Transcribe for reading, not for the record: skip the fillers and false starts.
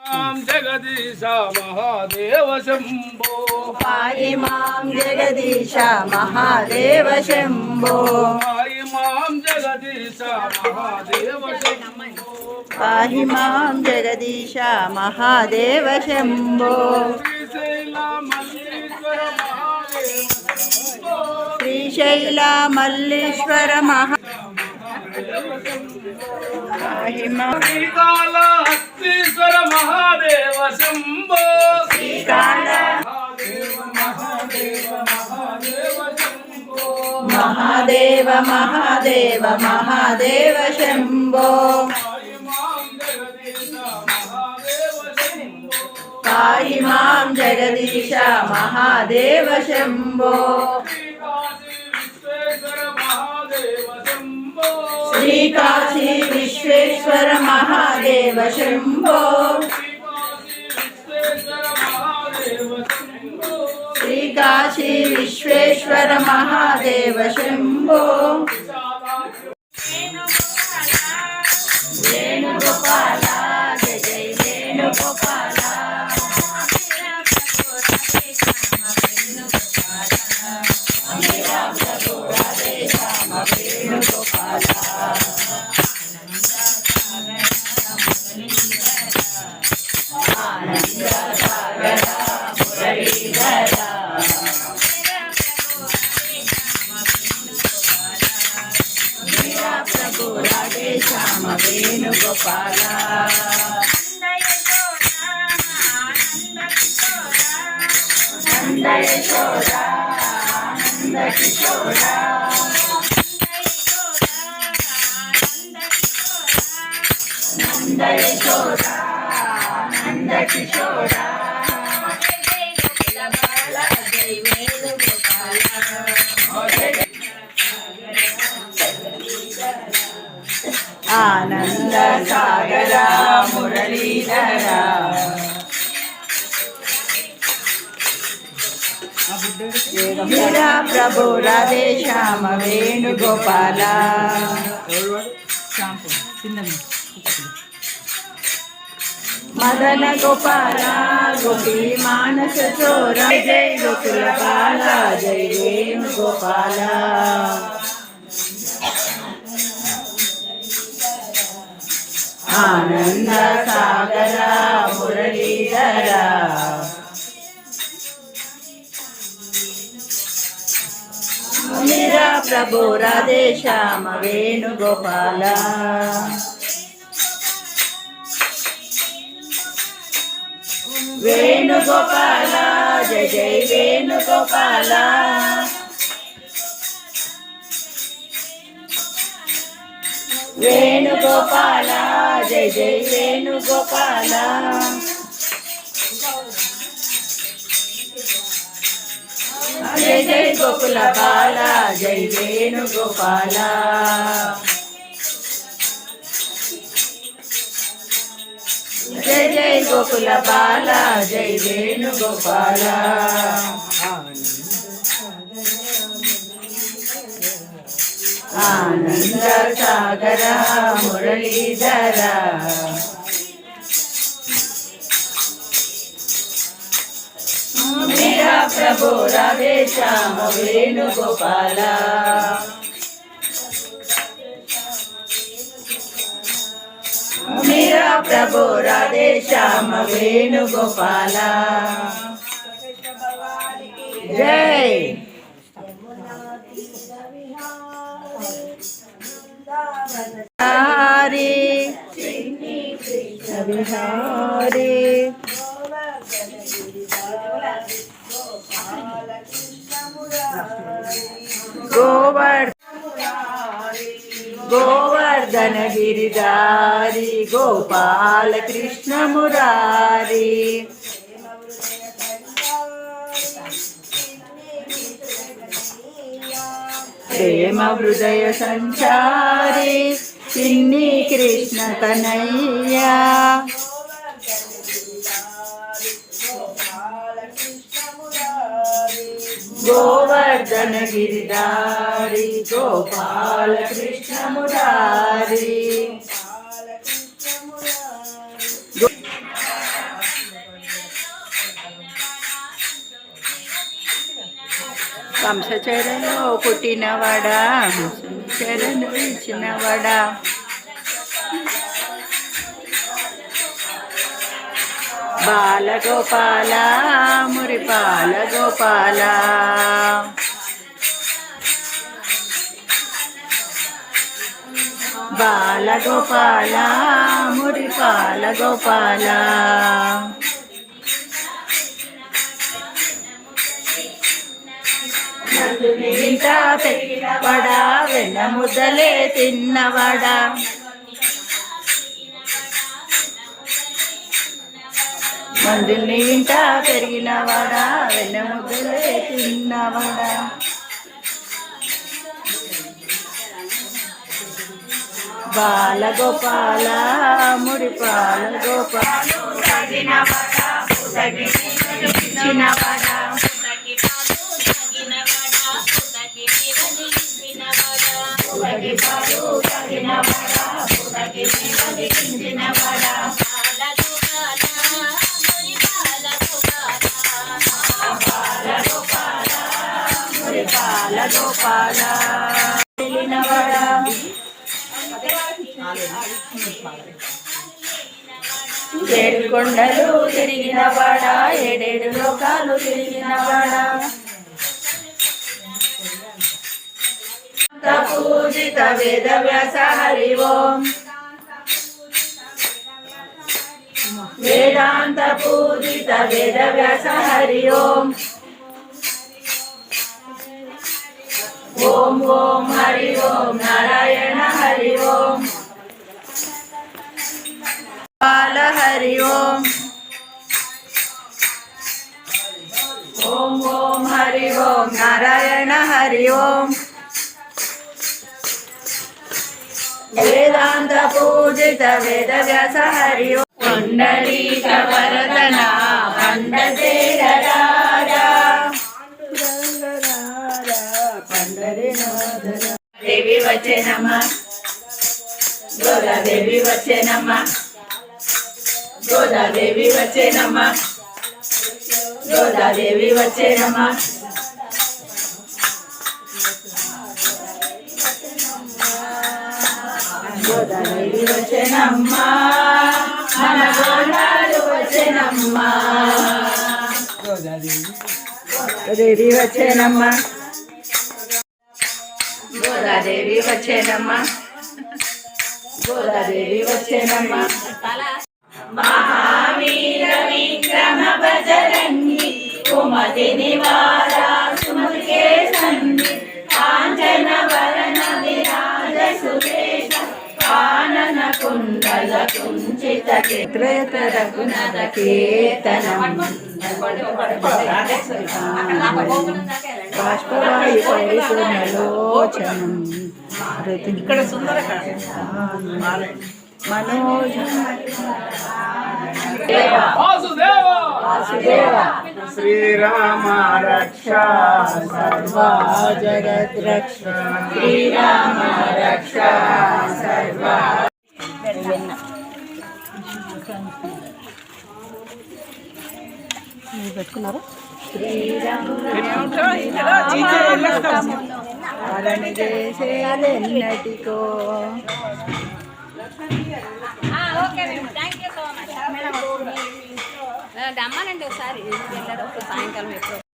जगदीश महादेव शंभो पाहि मां जगदीश महादेव शंभो पाहि मां जगदीश महादेव शंभो पाहि मां जगदीश महादेव शंभो श्रीशैल मल्लेश्वर महादेव पाहि मां श्रीकालहस्तीश्वर महादेव शंभो महादेव महादेव महादेव शंभो पाहि मां जगदीश महादेव शंभो श्री काशी विश्वेश्वर महादेव शंभो श्री काशी विश्वेश्वर महादेव शंभो वेणुगोपाल जय जय वेणुगोपाल प्रभु राधे श्याम वेणुगोपाल नंद यशोदा नंद किशोरा नंद यशोदा नंद किशोरा जय वेणुगोपाल आनंद सागर मुरलीधर मेरा प्रभु राधे श्याम वेणुगोपाल मदन गोपाल गोपी मानस चोरा जय गोकुल बाला जय वेणुगोपाल आनंद सागर मुरलीधर मेरा प्रभु राधे श्याम वेणुगोपाल वेणुगोपाल जय जय वेणुगोपाल वेणुगोपाल जय जय वेणुगोपाल जय जय गोकुल बाला जय वेणुगोपाल जय जय गोकुल बाला जय वेणुगोपाल आनंद सागर मुरलीधर मेरा प्रभु राधे श्याम वेणुगोपाल मेरा प्रभु राधे श्याम वेणुगोपाल जय हरे बिहारी गोवर्धन गिरिधारी गोपाल कृष्ण मुरारी प्रेम हृदय संचारी चिन्नी कृष्ण कन्हैया गोवर्धन गिरिधारी गोपाल कृष्ण मुरारी కంసచరలో పుట్టినవాడా శరణు ఇచ్చినవాడా బాలగోపాల మురిపాల గోపాల బాలగోపాల మురిపాల గోపాల ఇంత పెట్టినవాడా వెన్న ముద్దలే తిన్నవాడా మందుల్ని ఇంట పెరిగినవాడా వెన్న ముద్దలే తిన్నవాడా బాలగోపాల మురిపాల గోపాల గోపాల తెలినవాడా ఏడు కొండలు తిరిగినవాడా ఏడేడు లోకాలు తిరిగినవాడా పూజిత వేద వ్యాస హరి ఓం వేదాంత పూజిత వేద వ్యాస హరి ఓం ఓం ఓం హరి ఓం నారాయణ హరి ఓం బాల హరి ఓం ఓం ఓం హరి ఓం నారాయణ హరి ఓం వేదాంత పూజిత వేద వ్యాస హరి ఓం పుండరీక వరదన పండదేరారా దేవి వచ్చేనమ్మ గోదాదేవి వచ్చేనమ్మ గోదాదేవి వచ్చేనమ్మ గోదాదేవి వచ్చేనమ్మ గోదాదేవి వచ్చేనమ్మ మన గోదాలు వచ్చేనమ్మ గోదాదేవి వచ్చేనమ్మ గోదాదేవి వచ్చేనమ్మ గోదాదేవి వచ్చేనమ్మ మహావీర విక్రమ బజరంగి కుమతి నివార సుముఖే సంధి కాంచన వరణ విరాజ సురేశ కానన కుండల కుంచిత క్షేత్రయత రఘునద కీర్తనం బాష్పవాయు పరిపూర్ణలోచనం ఇక్కడ సుందర మనోజ వాసుదేవ వాసుదేవ శ్రీరామ రక్ష సర్వా జగత్ రక్ష శ్రీరామ రక్ష సర్వా పెట్టుకున్నారు శ్రీరాముని చేసేదెన్నటికో రమ్మానండి ఒకసారి వెళ్ళారు సాయంకాలం ఎప్పుడు